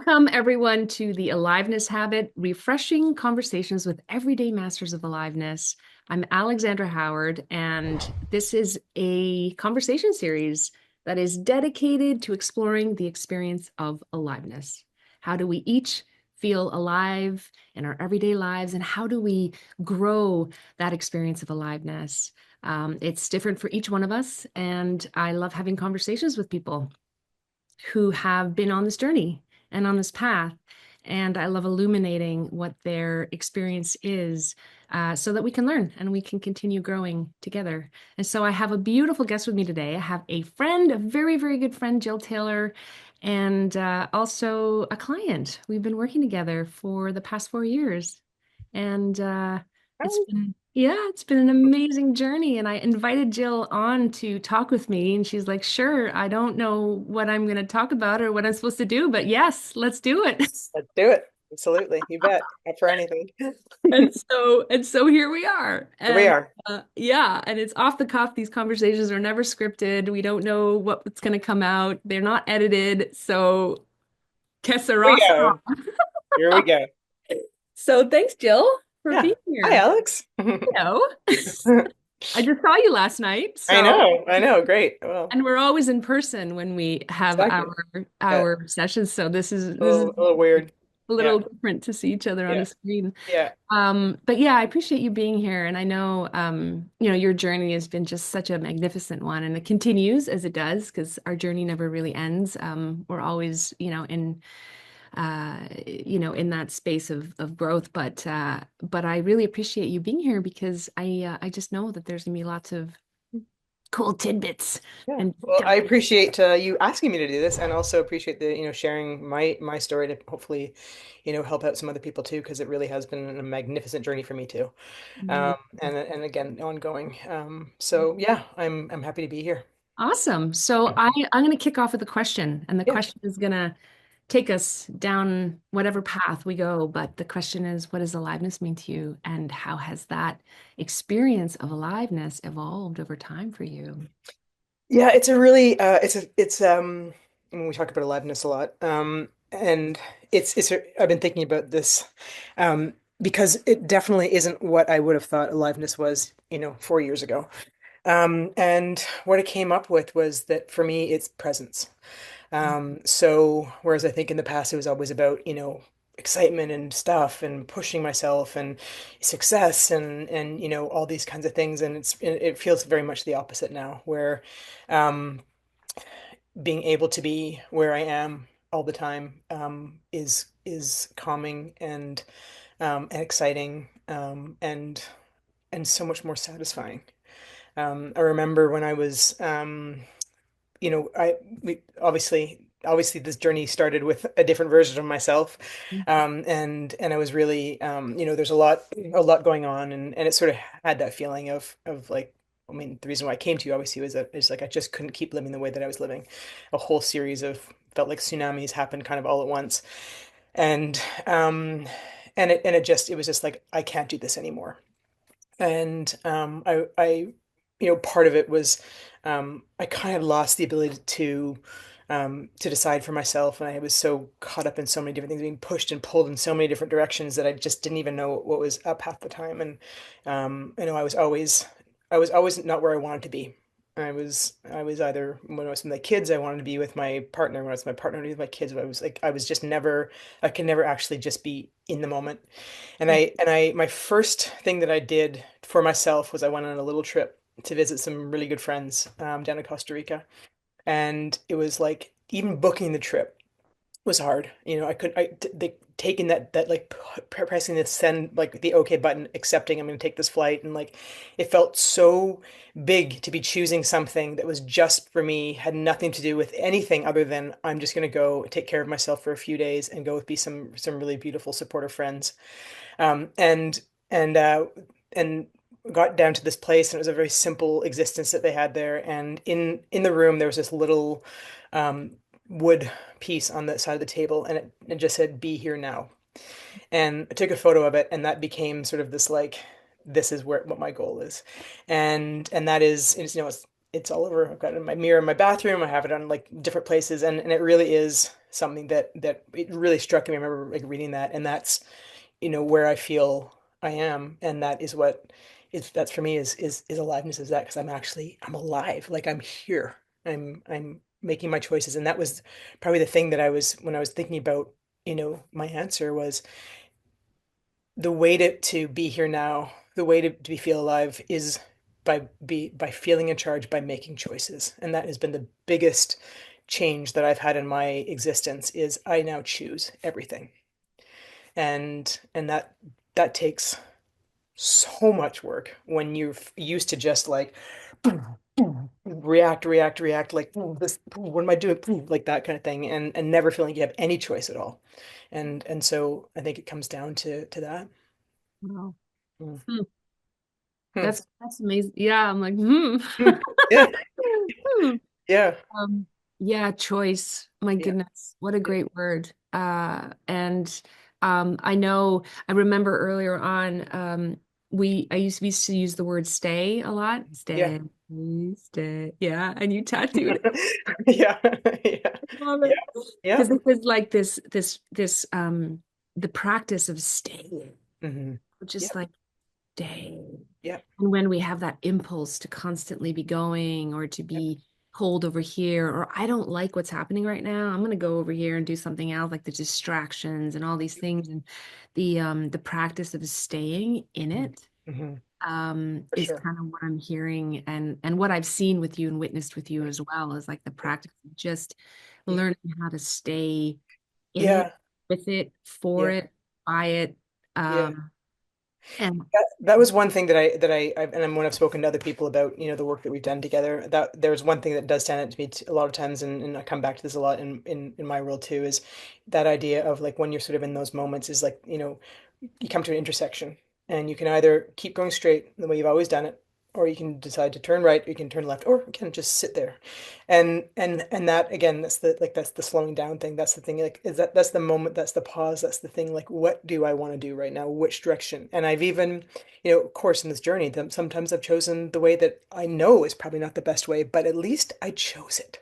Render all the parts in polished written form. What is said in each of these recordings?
Welcome, everyone, to the Aliveness Habit, refreshing conversations with everyday masters of aliveness. I'm Alexandra Howard, and this is a conversation series that is dedicated to exploring the experience of aliveness. How do we each feel alive in our everyday lives, and how do we grow that experience of aliveness? It's different for each one of us, and I love having conversations with people who have been on this journey and on this path. And I love illuminating what their experience is so that we can learn and we can continue growing together. And so I have a beautiful guest with me today. I have a friend, a very, very good friend, Jill Taylor, and also a client. We've been working together for the past 4 years. And it's Oh, been, yeah, it's been an amazing journey. And I invited Jill on to talk with me, and she's like, sure, I don't know what I'm going to talk about or what I'm supposed to do, but yes, let's do it. let's do it. Absolutely. You bet. Up for anything. And so here we are. Here we And are. yeah, and it's off the cuff. These conversations are never scripted. We don't know what's going to come out. They're not edited. So, que Here we sera, go. sera. Here we go. So thanks, Jill, for Yeah. being Hi, here. Alex. Hello. I just saw you last night, I so know. I know. Great. Well, and we're always in person when we have exactly. Yeah. our sessions. So A this is little weird. a Yeah. little different to see each other on Yeah. a screen. Yeah. But yeah, I appreciate you being here, and I know your journey has been just such a magnificent one, and it continues as it does because our journey never really ends. We're always, in that space of growth. But I really appreciate you being here because I just know that there's gonna be lots of cool tidbits Yeah. and Well, I appreciate you asking me to do this and also appreciate the, sharing my story to hopefully, help out some other people too, because it really has been a magnificent journey for me too. Mhm. And again, ongoing. So yeah, I'm happy to be here. Awesome. So I'm going to kick off with a question, and the Yeah. question is going to take us down whatever path we go. But the question is, what does aliveness mean to you, and how has that experience of aliveness evolved over time for you? Yeah, it's a really I mean, we talk about aliveness a lot. And I've been thinking about this because it definitely isn't what I would have thought aliveness was, 4 years ago. And what I came up with was that for me it's presence. So whereas I think in the past it was always about, excitement and stuff and pushing myself and success and all these kinds of things, and it feels very much the opposite now, where um being able to be where I am all the time is calming and exciting, and so much more satisfying. I remember when I was I we obviously this journey started with a different version of myself, and I was really, there's a lot going on, and it sort of had that feeling of like, I mean, the reason why I came to you obviously was that it's like I just couldn't keep living the way that I was living. A whole series of felt like tsunamis happened kind of all at once, and um it was just like I can't do this anymore. And part of it was, I kind of lost the ability to decide for myself, and I was so caught up in so many different things, being pushed and pulled in so many different directions that I just didn't even know what was up half the time. And I was always not where I wanted to be. I was either, when I was with my kids, I wanted to be with my partner. When I was with my partner, I wanted to be with my kids. I was just never, I could never actually just be in the moment. My first thing that I did for myself was I went on a little trip to visit some really good friends, down in Costa Rica. And it was like, even booking the trip was hard. I could, taking that like pressing the send, like the okay button, accepting I'm going to take this flight. And like, it felt so big to be choosing something that was just for me, had nothing to do with anything other than I'm just going to go take care of myself for a few days and go with be some really beautiful, supportive friends. Um, and and and got down to this place, and it was a very simple existence that they had there. And in the room there was this little, um, wood piece on the side of the table, and it just said, "Be here now." And I took a photo of it, and that became sort of this like, this is what my goal is. And that is, it's all over. I've got it in my mirror in my bathroom. I have it on like different places, and it really is. something that it really struck me. I remember like reading that, and that's, where I feel I am, and that is what is that's for me is aliveness, is that because I'm alive, like I'm here. I'm making my choices, and that was probably the thing that I was when I was thinking about, my answer was the way to be here now, the way to feel alive is by feeling in charge, by making choices. And that has been the biggest change that I've had in my existence is I now choose everything. And that takes so much work when you're used to just like react like this, what am I doing, like that kind of thing, and never feeling you have any choice at all. And so I think it comes down to that. Wow. Mm. Hmm. Hmm. That's amazing. Yeah, I'm like, hmm. Hmm. Yeah, Hmm. yeah, Um, yeah, choice. My yeah, goodness, what a yeah, great word. And I know I remember earlier on, we used to use the word stay a lot. yeah, Stay, stay. Yeah, and you tattooed yeah, yeah, love yeah, it. yeah. Because it was like this the practice of staying, Hmm. Yeah, just like stay. yeah, And when we have that impulse to constantly be going or to yeah. be pulled over here, or I don't like what's happening right now, I'm gonna go over here and do something else, like the distractions and all these things. And the practice of staying in it Hmm. For is sure. kind of what I'm hearing and what I've seen with you and witnessed with you as well is like the Yeah, practice of just yeah, learning how to stay in it, yeah, with it, for yeah, it, by it. yeah. Um, and That was one thing and when I've spoken to other people about, the work that we've done together, that there's one thing that does stand out to me a lot of times, and I come back to this a lot in my role too, is that idea of like when you're sort of in those moments is like, you come to an intersection and you can either keep going straight the way you've always done it, or you can decide to turn right, or you can turn left, or you can just sit there. And that again, that's the slowing down thing. That's the thing, like is that's the moment, that's the pause, that's the thing, like what do I want to do right now? Which direction? And I've even, of course, in this journey, sometimes I've chosen the way that I know is probably not the best way, but at least I chose it,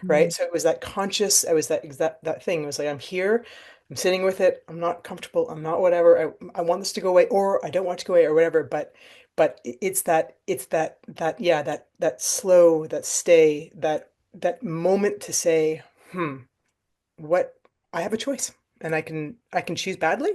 right? mm, So it was that conscious, I was that exact that thing. It was like I'm here, I'm sitting with it, I'm not comfortable, I'm not whatever. I want this to go away, or I don't want it to go away, or whatever. But it's that yeah, that slow, that stay, that moment to say, what I have a choice, and I can choose badly,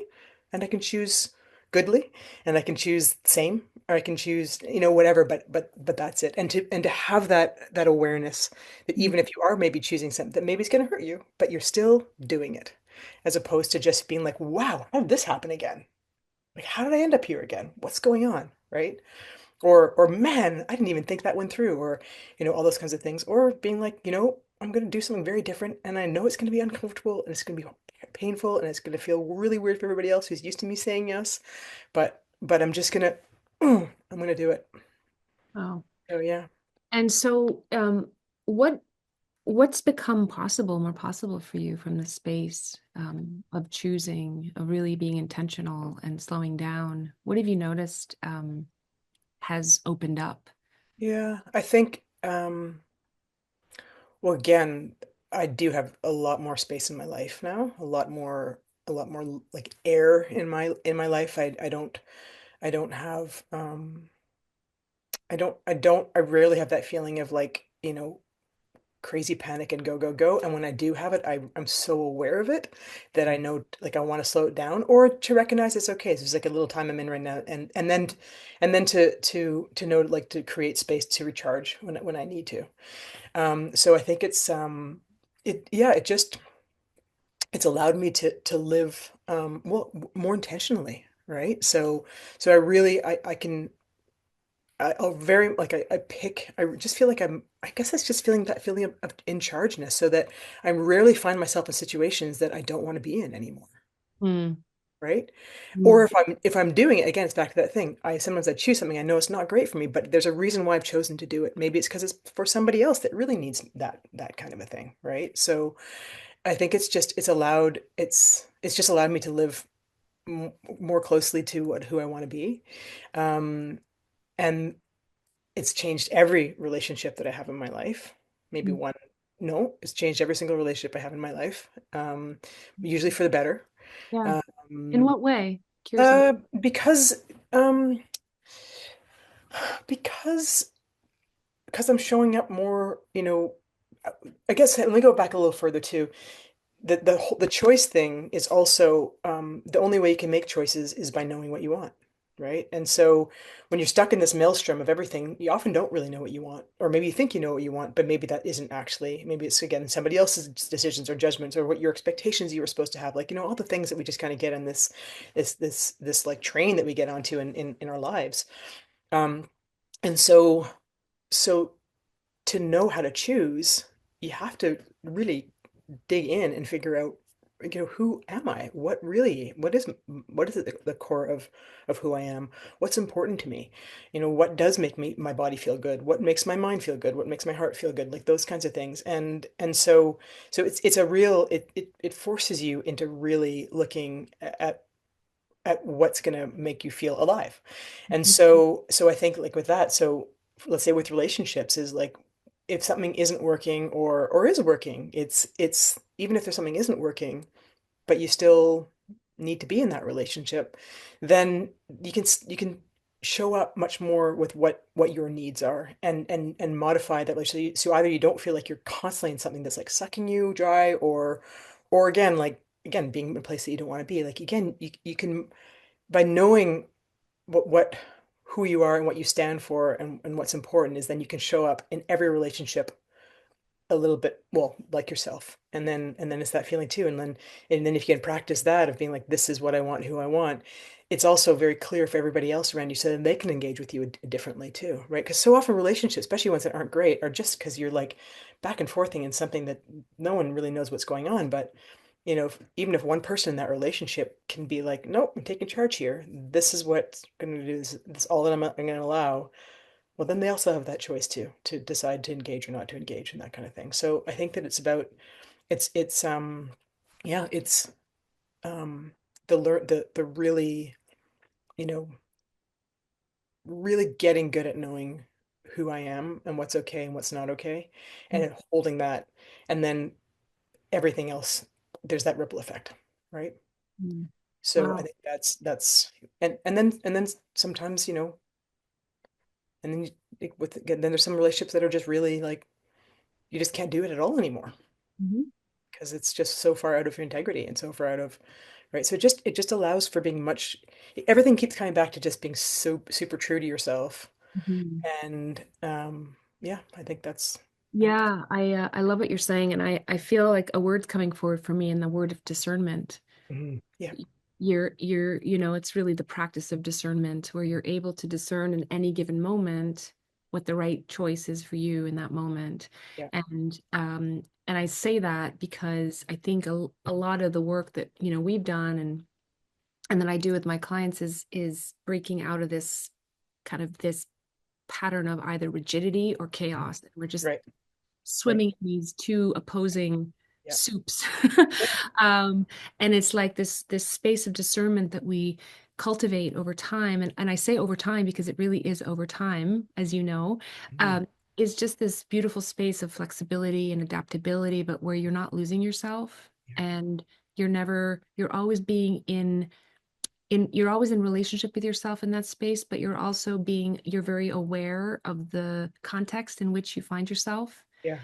and I can choose goodly, and I can choose same, or I can choose, whatever, but that's it. And to have that awareness that mm, even if you are maybe choosing something that maybe is going to hurt you, but you're still doing it, as opposed to just being like, wow, how did this happen again? Like, how did I end up here again? What's going on? Right? Or man, I didn't even think that went through, or all those kinds of things, or being like, I'm going to do something very different, and I know it's going to be uncomfortable, and it's going to be painful, and it's going to feel really weird for everybody else who's used to me saying yes, but I'm just gonna I'm gonna do it. wow. Oh yeah. And so, what what's become more possible for you from the space of choosing, of really being intentional and slowing down? What have you noticed has opened up? Yeah, I think well, again, I do have a lot more space in my life now, a lot more like air in my life. I don't have I rarely have that feeling of like, crazy panic and go, go, go. And when I do have it, I'm so aware of it that I know like I want to slow it down, or to recognize it's okay. So it's like a little time I'm in right now, and then to know, like, to create space to recharge when I need to. So I think it's allowed me to live well, more intentionally, right? So I can I'll very like I just feel like I guess it's just feeling that feeling of in chargeness, so that I rarely find myself in situations that I don't want to be in anymore, Mm, right? Or mm, if I'm doing it again, it's back to that thing. I choose something I know it's not great for me, but there's a reason why I've chosen to do it. Maybe it's because it's for somebody else that really needs that kind of a thing, right? So I think it's just allowed me to live more closely to who I want to be. Um, and it's changed every relationship that I have in my life. Maybe mm, one no, it's changed every single relationship I have in my life. Usually for the better. Yeah. In Um, what way? Curious about. uh, because um, because because I'm showing up more, I guess let me go back a little further too. The choice thing is also the only way you can make choices is by knowing what you want, right? And so when you're stuck in this maelstrom of everything, you often don't really know what you want, or maybe you think you know what you want, but maybe that isn't actually. Maybe it's again somebody else's decisions or judgments or what your expectations you were supposed to have, like all the things that we just kind of get on this like train that we get onto in our lives. Um, and so to know how to choose, you have to really dig in and figure out, who am I? What is at the core of who I am? What's important to me? What does make my body feel good? What makes my mind feel good? What makes my heart feel good? Like those kinds of things. And so it's a real it forces you into really looking at what's going to make you feel alive. And Mhm. so I think like with that, so let's say with relationships is like if something isn't working or is working, it's even if there's something isn't working, but you still need to be in that relationship, then you can show up much more with what your needs are and modify that relationship. So either you don't feel like you're constantly in something that's like sucking you dry or again like again being in a place that you don't want to be like again you can by knowing what who you are and what you stand for and what's important is then you can show up in every relationship a little bit well like yourself and then it's that feeling too and then if you can practice that of being like this is what I want who I want it's also very clear for everybody else around you so then they can engage with you differently too right because so often relationships especially ones that aren't great are just because you're like back and forthing in something that no one really knows what's going on but even if one person in that relationship can be like, nope, I'm taking charge here. This is what's going to do. This is all that I'm going to allow. Well, then they also have that choice too, to decide to engage or not to engage and that kind of thing. So I think that it's about, yeah, it's the really, you know, really getting good at knowing who I am and what's okay and what's not okay, and then holding that, and then everything else, there's that ripple effect, right? Mhm. So I Wow. think that's and then sometimes and then then there's some relationships that are just really like you just can't do it at all anymore Mhm. because it's just so far out of your integrity and so far out of right. So it just allows for being much everything keeps coming back to just being so super true to yourself Mhm. and yeah, I think Yeah, I love what you're saying, and I feel like a word's coming forward for me in the word of discernment. yeah, It's really the practice of discernment where you're able to discern in any given moment what the right choice is for you in that moment. yeah, And I say that because I think a lot of the work that, we've done and that I do with my clients is breaking out of this kind of this pattern of either rigidity or mhm, chaos. We're just right, right, swimming in these two opposing yeah, soups. yeah, um, and it's like this space of discernment that we cultivate over time. And I say over time because it really is over time, as you know, mhm, um, is just this beautiful space of flexibility and adaptability, but where you're not losing yourself yeah, and you're always being you're always in relationship with yourself in that space, but you're very aware of the context in which you find yourself. yeah,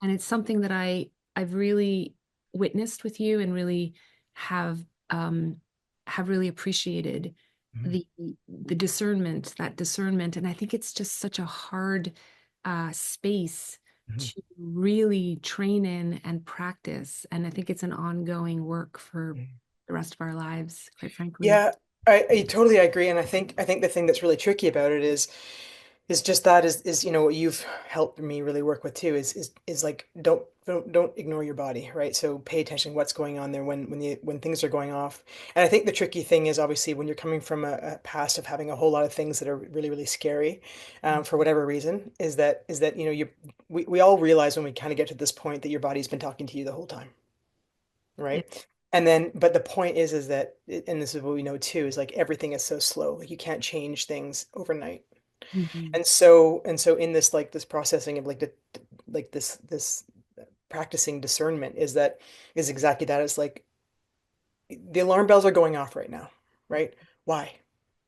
And it's something that I've really witnessed with you and really have um have really appreciated mhm, the discernment. And I think it's just such a hard space mhm, to really train in and practice. And I think it's an ongoing work for mhm. the rest of our lives, quite frankly. Yeah, I totally agree, and I think the thing that's really tricky about it is just that is what you've helped me really work with too is like don't ignore your body, right? So pay attention to what's going on there when things are going off. And I think the tricky thing is obviously when you're coming from a past of having a whole lot of things that are really really scary, for whatever reason, is that we all realize when we kind of get to this point that your body's been talking to you the whole time, Yeah. right? And then, but the point is that, and this is what we know too, is like everything is so slow. Like you can't change things overnight. Mhm. And so in this like this processing of like this practicing discernment is exactly that. It's like the alarm bells are going off right now, right? Why?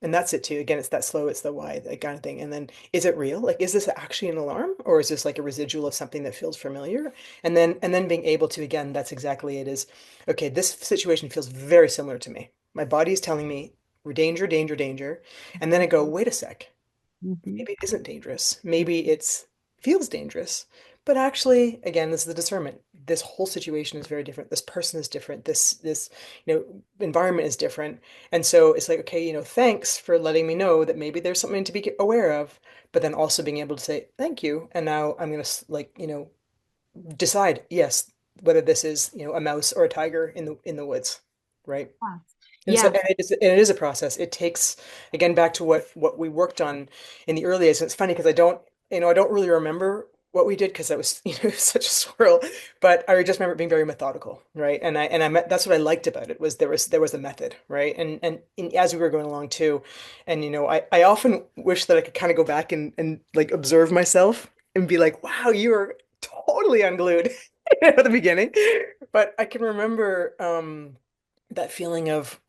And that's it too. Again, it's that slow, it's the why, that kind of thing. And then is it real? Like, is this actually an alarm or is this like a residual of something that feels familiar? And then being able to, again, that's exactly it is, okay, this situation feels very similar to me. My body is telling me danger, danger, danger. And then I go, wait a sec, Mhm. maybe it isn't dangerous. Maybe it's feels dangerous. But actually, again, this is the discernment. This whole situation is very different. This person is different. This environment is different. And so it's like, okay, thanks for letting me know that maybe there's something to be aware of, but then also being able to say thank you. And now I'm gonna like, decide, yes, whether this is, a mouse or a tiger in the woods, right? And so, Yeah. and it is a process. It takes, again, back to what we worked on in the early days. And it's funny because I don't really remember what we did because I was, such a squirrel. But I just remember it being very methodical, right? That's what I liked about it was there was a method, right? And as we were going along too, and I often wish that I could kind of go back and like observe myself and be like, wow, you were totally unglued at the beginning. But I can remember. That feeling of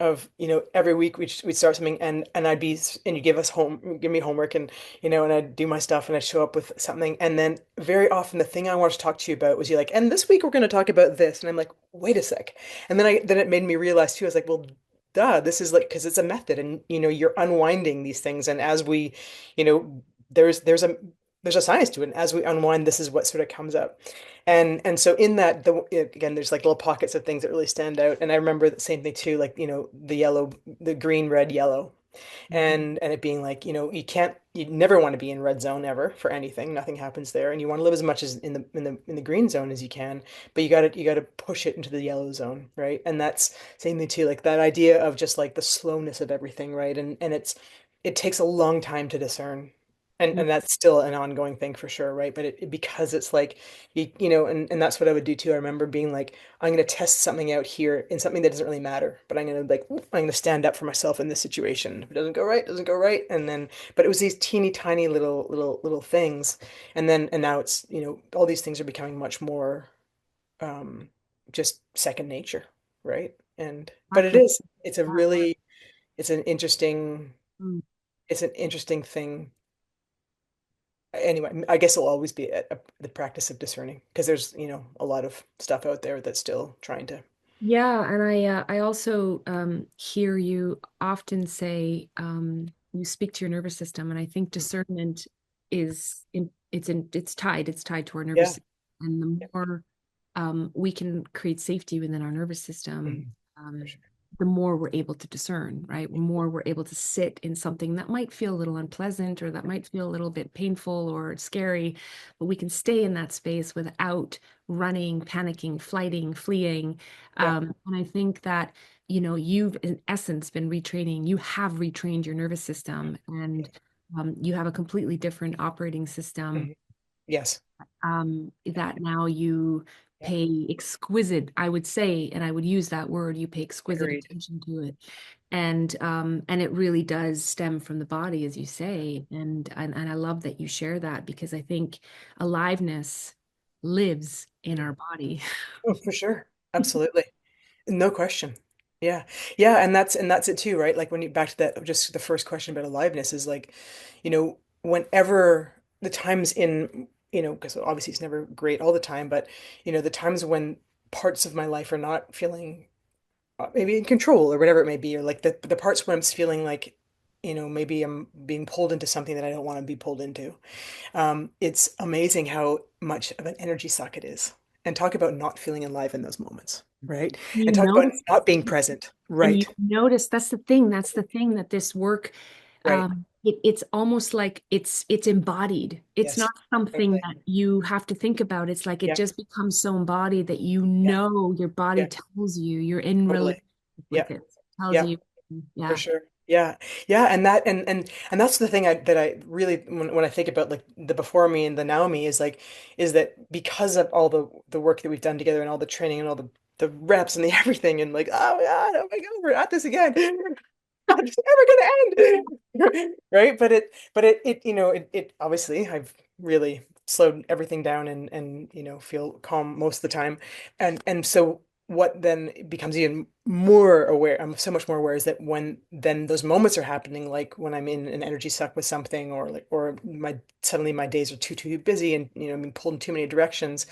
every week we'd start something and you give me homework and I'd do my stuff and I'd show up with something and then very often the thing I wanted to talk to you about was you're like, and this week we're going to talk about this, and I'm like, wait a sec. And then it made me realize too. I was like, well, duh, this is like, because it's a method, and you're unwinding these things, and as we you know there's a science to it, and as we unwind, this is what sort of comes up. And so in that, again, there's like little pockets of things that really stand out. And I remember the same thing too, like, the yellow, the green, red, yellow. And it being like, you never want to be in red zone ever for anything. Nothing happens there. And you want to live as much as in the green zone as you can, but you gotta push it into the yellow zone, right? And that's same thing too, like that idea of just like the slowness of everything, right? And it takes a long time to discern. And that's still an ongoing thing for sure, right? But because it's like and that's what I would do too. I remember being like, I'm going to test something out here in something that doesn't really matter, but I'm going to stand up for myself in this situation. If it doesn't go right, it doesn't go right. But it was these teeny tiny little things. And now it's, all these things are becoming much more, um, just second nature, right? But Exactly. it's a Yeah. really, it's an interesting, Mm. it's an interesting thing. Anyway, I guess it'll always be the practice of discerning because there's, a lot of stuff out there that's still trying to. Yeah, and I also hear you often say you speak to your nervous system, and I think discernment it's tied to our nervous Yeah. system, and the Yeah. more we can create safety within our nervous system, Mhm. For um, sure. the more we're able to discern, right? The more we're able to sit in something that might feel a little unpleasant or that might feel a little bit painful or scary, but we can stay in that space without running, panicking, flighting, fleeing. Yeah. And I think that, you've in essence been retraining, you have retrained your nervous system, and you have a completely different operating system Mhm. Yes. that now you Yeah. pay exquisite, I would say, and I would use that word, you pay exquisite Agreed. attention to it. And it really does stem from the body, as you say. And I love that you share that because I think aliveness lives in Mhm. our body. Oh, for sure. Absolutely. No question. Yeah. Yeah, and that's it too, right? Like when you back to that, just the first question about aliveness is like, whenever the times because obviously it's never great all the time, but the times when parts of my life are not feeling, maybe in control or whatever it may be, or like the parts where I'm feeling like, maybe I'm being pulled into something that I don't want to be pulled into. It's amazing how much of an energy suck it is. And talk about not feeling alive in those moments, right? You And talk about notice, not being present. and you Right. notice that's the thing that this work Right. it's almost like it's embodied. It's Yes. not something Totally. that you have to think about. It's like it Yeah. just becomes so embodied that Yeah. your body Yeah. tells you you're in Totally. relationship Yeah. with it. Tells Yeah. you, For yeah. sure. Yeah. Yeah. And that's the thing that I really, when I think about like the before me and the now me, is that because of all the work that we've done together and all the training and all the reps and the everything and like, oh my God, we're at this again. It's never gonna end. Right? But it obviously I've really slow everything down and feel calm most of the time. And so what then becomes even more aware, I'm so much more aware, is that when then those moments are happening, like when I'm in an energy suck with something, or like, or my suddenly my days are too busy, and I'm being pulled in too many directions,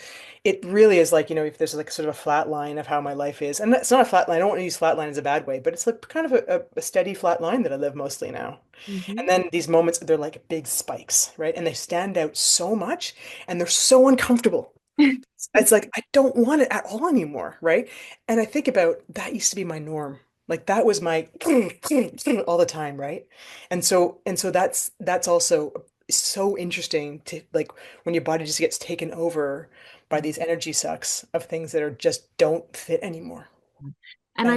it really is like, if there's like sort of a flat line of how my life is. And it's not a flat line, I don't want to use flat line as a bad way, but it's like kind of a steady flat line that I live mostly now. And Mhm. then these moments, they're like big spikes, right? And they stand out so much, and they're so uncomfortable. It's like I don't want it at all anymore, right? And I think about that used to be my norm. Like that was my all the time, right? And so that's also so interesting to like when your body just gets taken over by these energy sucks of things that are just don't fit anymore. And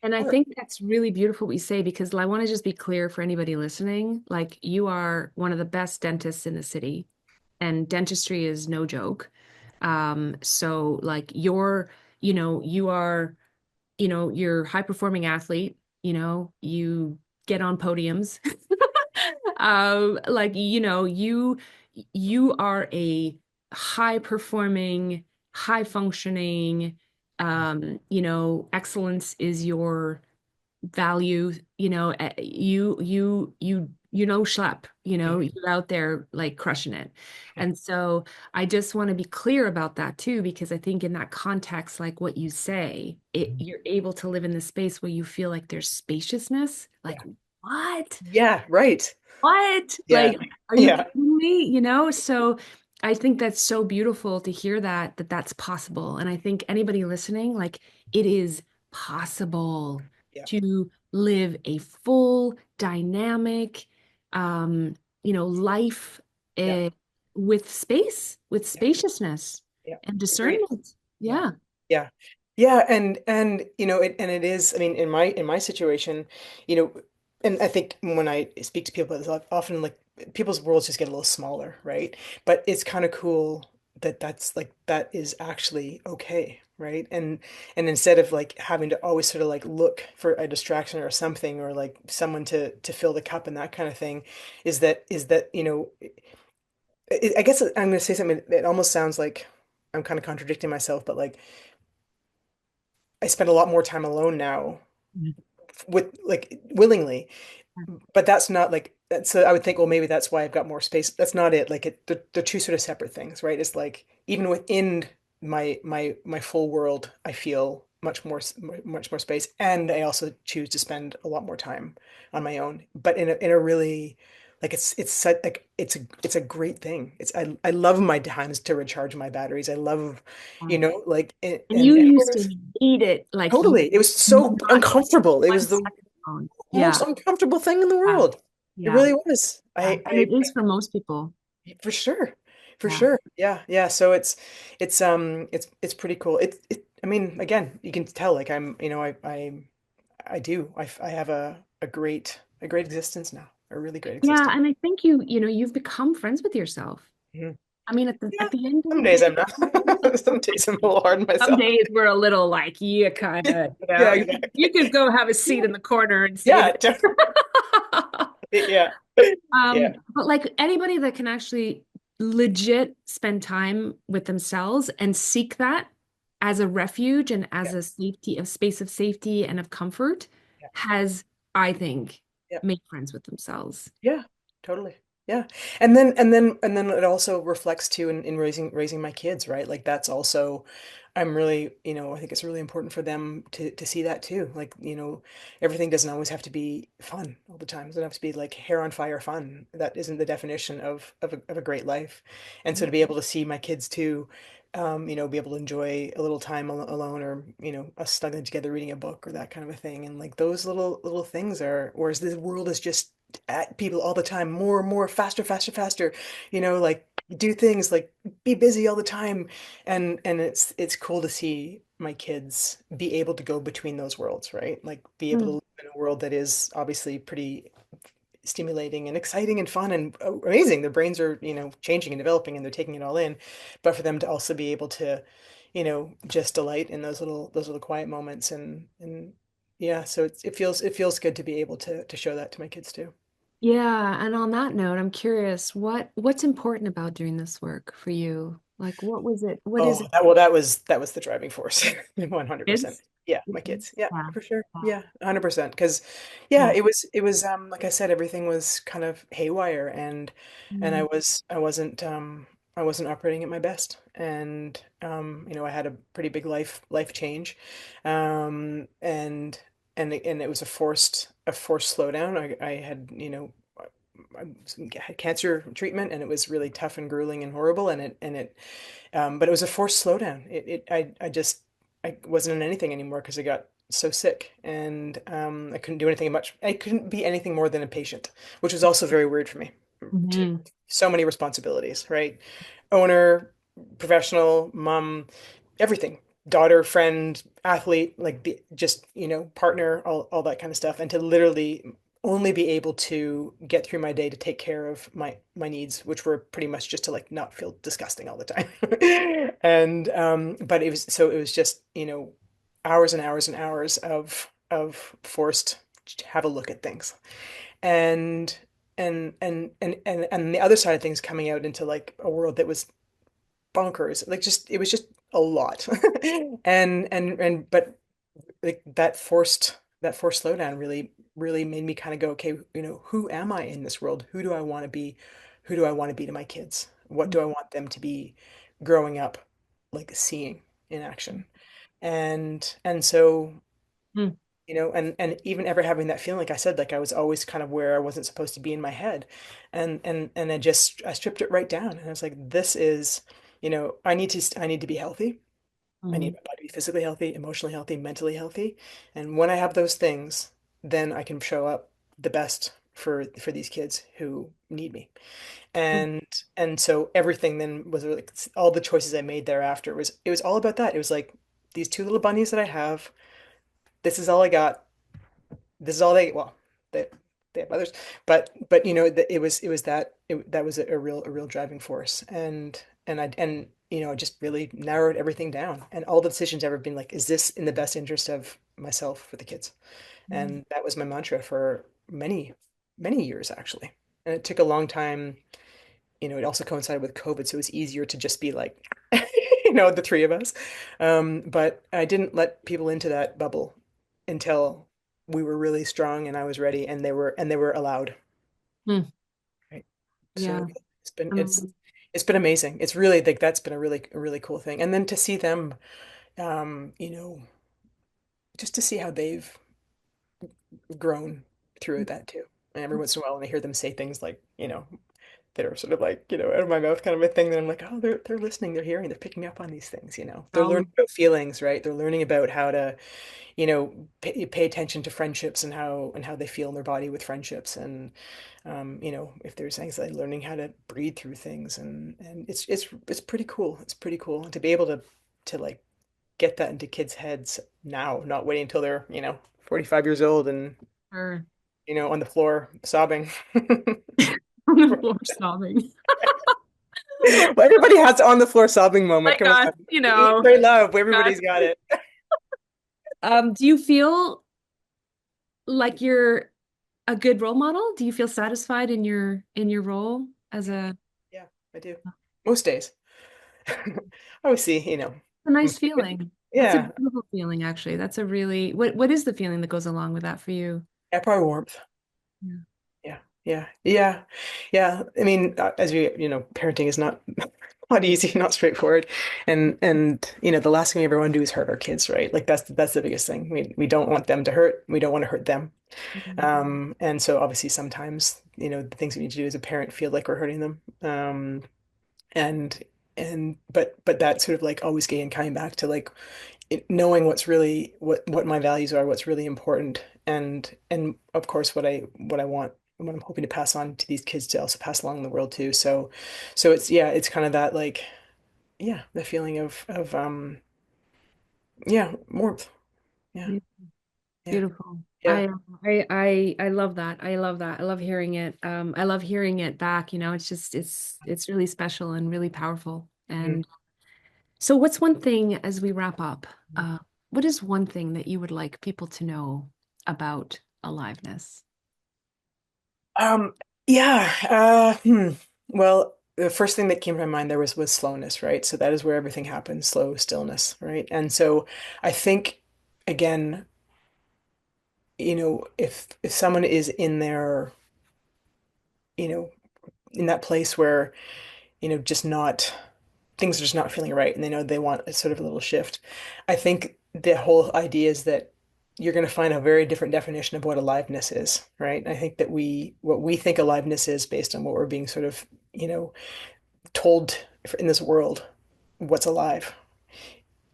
And I hard. think that's really beautiful what you say, because I want to just be clear for anybody listening, like you are one of the best dentists in the city, and dentistry is no joke. So like you are, you're a high performing athlete, you get on podiums. Like, you are a high performing, high functioning, excellence is your value, schlep, you're out there like crushing it. And so I just want to be clear about that too, because I think in that context, like what you say, you're able to live in the space where you feel like there's spaciousness. Like, Yeah. what? Yeah, right. What? Yeah. Like, are you Yeah. kidding me? So I think that's so beautiful to hear that that's possible. And I think anybody listening, like, it is possible Yeah. to live a full, dynamic, life Yeah. uh, with space, with Yeah. spaciousness Yeah. and Agreed. discernment. Yeah. Yeah. Yeah. Yeah, and it is, I mean, in my situation, you know, and I think when I speak to people, it's often like people's worlds just get a little smaller, right? But it's kind of cool that that is actually okay, right? And instead of like having to always sort of like look for a distraction or something, or like someone to fill the cup and that kind of thing, is that I guess I'm going to say something that almost sounds like I'm kind of contradicting myself, but like I spend a lot more time alone now Mhm. with like willingly, but that's not like that's so I would think, well, maybe that's why I've got more space. That's not it. Like they're two sort of separate things, right? It's like even within my full world, I feel much more space, and I also choose to spend a lot more time on my own, but in a really like like it's a great thing. I love my times to recharge my batteries. I love, like And you and used to hate it, like you totally. It was so not uncomfortable. It one was the second alone. most Yeah. uncomfortable thing in the Yeah. world. It Yeah. really was. Yeah. And it is for most people. For sure. For Yeah. sure. Yeah. Yeah. So it's pretty cool. I mean, again, you can tell like I do. I have a great existence now. A really great Yeah. existence. And I think you've become friends with yourself. Mhm. I mean, at the Yeah. at the end of Some the days day, I'm not. Some days I'm a little hard on some myself. days we're a little like, yeah, kind Yeah, of, yeah, you exactly. could go have a seat in the corner and say Yeah, that. yeah. Yeah. But like anybody that can actually legit spend time with themselves and seek that as a refuge and as Yeah. a space of safety and of comfort Yeah. has, I think, Yeah. made friends with themselves. Yeah, totally. Yeah. And then it also reflects too in raising my kids, right? Like that's also I'm really, I think it's really important for them to see that too. Like, everything doesn't always have to be fun all the time. It doesn't have to be like hair on fire fun. That isn't the definition of a great life. And so to be able to see my kids too, be able to enjoy a little time alone, or, us snuggling together reading a book or that kind of a thing. And like those little things are, whereas the world is just at people all the time, more and more, faster, faster, faster, like do things like be busy all the time. And it's cool to see my kids be able to go between those worlds, right? Like be able to Mm. live in a world that is obviously pretty stimulating and exciting and fun and amazing. Their brains are, changing and developing, and they're taking it all in. But for them to also be able to, just delight in those little quiet moments, and yeah, so it feels good to be able to show that to my kids too. Yeah, and on that note, I'm curious, what's important about doing this work for you? Like what was it? What is Oh, it? that was the driving force. 100%. Kids? Yeah, Yeah. my kids. Yeah, Yeah. for sure. Yeah, 100%. Because yeah, Yeah. it was like I said, everything was kind of haywire and Mm, I wasn't operating at my best. And I had a pretty big life change. And it was a forced slowdown. I had, I had cancer treatment and it was really tough and grueling and horrible but it was a forced slowdown. I wasn't in anything anymore because I got so sick and I couldn't do anything much. I couldn't be anything more than a patient, which was also very weird for me too. mhm. So many responsibilities, right? Owner, professional, mom, everything. Daughter, friend, athlete, like just, partner, all that kind of stuff. And to literally only be able to get through my day to take care of my needs, which were pretty much just to like not feel disgusting all the time. And but it was just, hours and hours and hours of forced to have a look at things. And and the other side of things coming out into like a world that was bonkers. Like just it was just a lot. And but like that forced slowdown really made me kind of go, okay, who am I in this world? Who do I want to be? Who do I want to be to my kids? What do I want them to be growing up like seeing in action? And so, Mm, and even ever having that feeling, like I said, like I was always kind of where I wasn't supposed to be in my head. And I stripped it right down. And I was like, this is, I need to be healthy. I need mhm, my body to be physically healthy, emotionally healthy, mentally healthy. And when I have those things, then I can show up the best for these kids who need me. mm, And so everything then was like all the choices I made thereafter was it was all about that. It was like these two little bunnies that I have. This is all I got. This is all they they have others, but that was a real driving force, and I just really narrowed everything down, and all the decisions ever been like, is this in the best interest of myself for the kids? mm. And that was my mantra for many years actually, and it took a long time. It also coincided with COVID, so it was easier to just be like, the three of us. But I didn't let people into that bubble until we were really strong and I was ready and they were allowed. Mm. Right. So Yeah. it's been it's Um, it's been amazing. It's really like that's been a really cool thing. And then to see them, um, you know, just to see how they've grown through that too. And every once in a while when I hear them say things like, that are sort of like, out of my mouth kind of a thing, then I'm like, oh, they're listening, they're hearing, they're picking up on these things. They're learning um, about feelings, right? They're learning about how to, pay attention to friendships and how they feel in their body with friendships. And if there's anxiety, learning how to breathe through things. And it's pretty cool. It's pretty cool. And to be able to like get that into kids' heads now, not waiting until they're, 45 years old and, Sure. on the floor sobbing. On the floor sobbing. Well, everybody has an on the floor sobbing moment. Like Come us, on. you Eat, know, pray, love. us. Everybody's got it. Do you feel like you're a good role model? Do you feel satisfied in your role as Yeah, a yeah, I do. Most days. I always see, a I'm- nice feeling? That's a yeah, beautiful feeling, actually. That's a really what is the feeling that goes along with that for you? yeah, probably warmth. Yeah. Yeah, yeah, yeah, yeah. I mean, as parenting is not not easy, not straightforward, and the last thing we ever want to do is hurt our kids, right? Like that's the biggest thing. We don't want them to hurt. We don't want to hurt them. Mhm. And so obviously sometimes, the things we need to do as a parent feel like we're hurting them. And but that sort of like always getting coming back to like knowing what my values are, what's really important, and of course what I want, and what I'm hoping to pass on to these kids to also pass along in the world too. So it's kind of that like the feeling of warmth. Yeah, Yeah, yeah, beautiful. yeah. I love that. I love that. I love hearing it. I love hearing it back, it's just it's really special and really powerful. Mm. And so what's one thing as we wrap up? Uh, what is one thing that you would like people to know about aliveness? Um, yeah. Well, the first thing that came to my mind there was slowness, right? So that is where everything happens, slow stillness, right? And so I think again, if someone is in their, you know, in that place where, just not things are just not feeling right and they know they want a sort of a little shift. I think the whole idea is that you're going to find a very different definition of what aliveness is, right? I think that what we think aliveness is based on what we're being sort of, told in this world, what's alive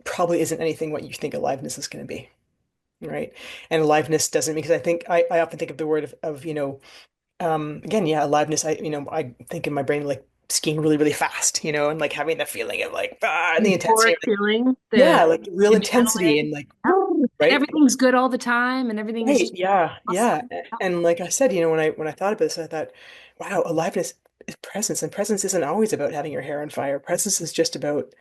probably isn't anything what you think aliveness is going to be, right? And aliveness doesn't, because I think I often think of the word of again, yeah, aliveness. I think in my brain like skiing really, really fast, and like having the feeling of like and the intensity, Euphoric of, like, feeling, yeah, like real intensity adrenaline, and like and right, everything's good all the time, and everything is right, just yeah, yeah. awesome. And like I said, when I thought about this, I thought, wow, aliveness is presence, and presence isn't always about having your hair on fire. Presence is just about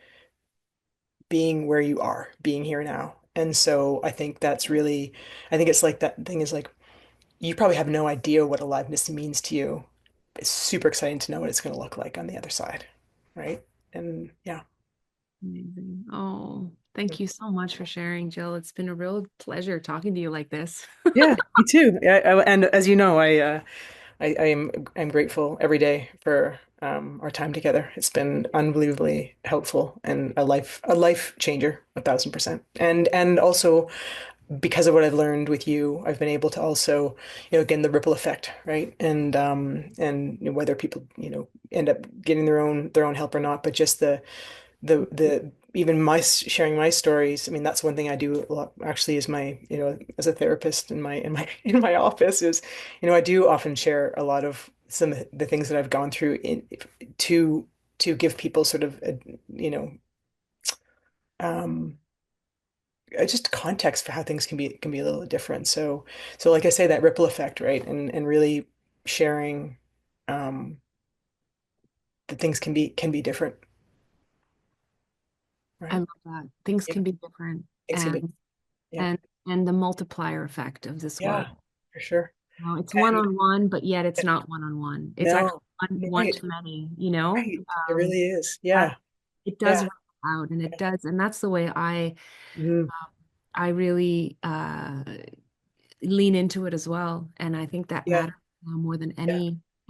being where you are, being here now. And so I think that's really, I think it's like that thing is like you probably have no idea what aliveness means to you. It's super exciting to know what it's going to look like on the other side, right? And yeah, Amazing. Oh, thank you so much for sharing, Jill. It's been a real pleasure talking to you like this. yeah, me too. And as you know, I'm grateful every day for our time together. It's been unbelievably helpful and a life changer, 1,000%. And also because of what I've learned with you, I've been able to also, again, the ripple effect, right? And whether people, end up getting their own help or not, but just the even my sharing my stories. I mean, that's one thing I do a lot actually is my, as a therapist in my office is, I do often share a lot of some of the things that I've gone through to to give people sort of um just context for how things can be a little different. So like I say, that ripple effect, right? And really sharing um that things can be different, I right? love that. Things Yeah, can be different, things can be, and yeah, and the multiplier effect of this yeah, work. for sure. No, it's one And on one, but yet it's not one on one. It's actually no, one right, to many, you know? right. It Um, really is. that Yeah, it does yeah. ripple out, and it does, and that's the way Mhm. I really lean into it as well. And I think that Yeah, matters now more than yeah,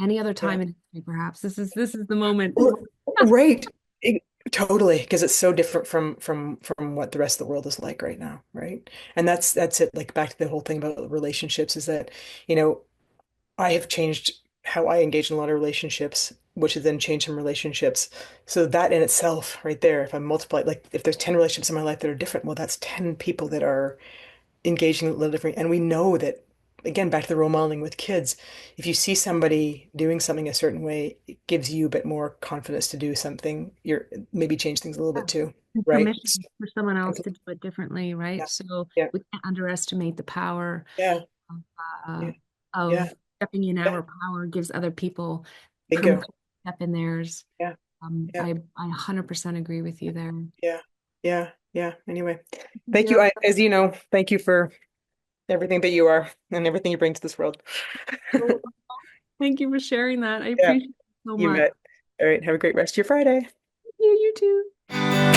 any other yeah. time in history, perhaps. This is the moment. R- Right. Totally, because it's so different from what the rest of the world is like right now, right? And that's it. Like back to the whole thing about relationships is that, you know, I have changed how I engage in a lot of relationships, which has then changed some relationships. So that in itself, right there, if I multiply, like if there's 10 relationships in my life that are different, well, that's 10 people that are engaging a little different. And we know that, again, back to the role modeling with kids, if you see somebody doing something a certain way, it gives you a bit more confidence to do something. You're maybe change things a little Yeah. bit too, And right? permission for someone else to do it differently, Yeah, right? So yeah, we can't underestimate the power yeah, of, yeah, uh, yeah, of stepping in yeah. our power gives other people permission Bingo. to step in theirs. Yeah, yeah, I 100% agree with you there. yeah, yeah, yeah. Anyway, thank you. Jill, As you know, thank you for everything that you are and everything you bring to this world. thank you for sharing that. I Yeah, appreciate it so you much. bet. All right, have a great rest of your Friday. You too.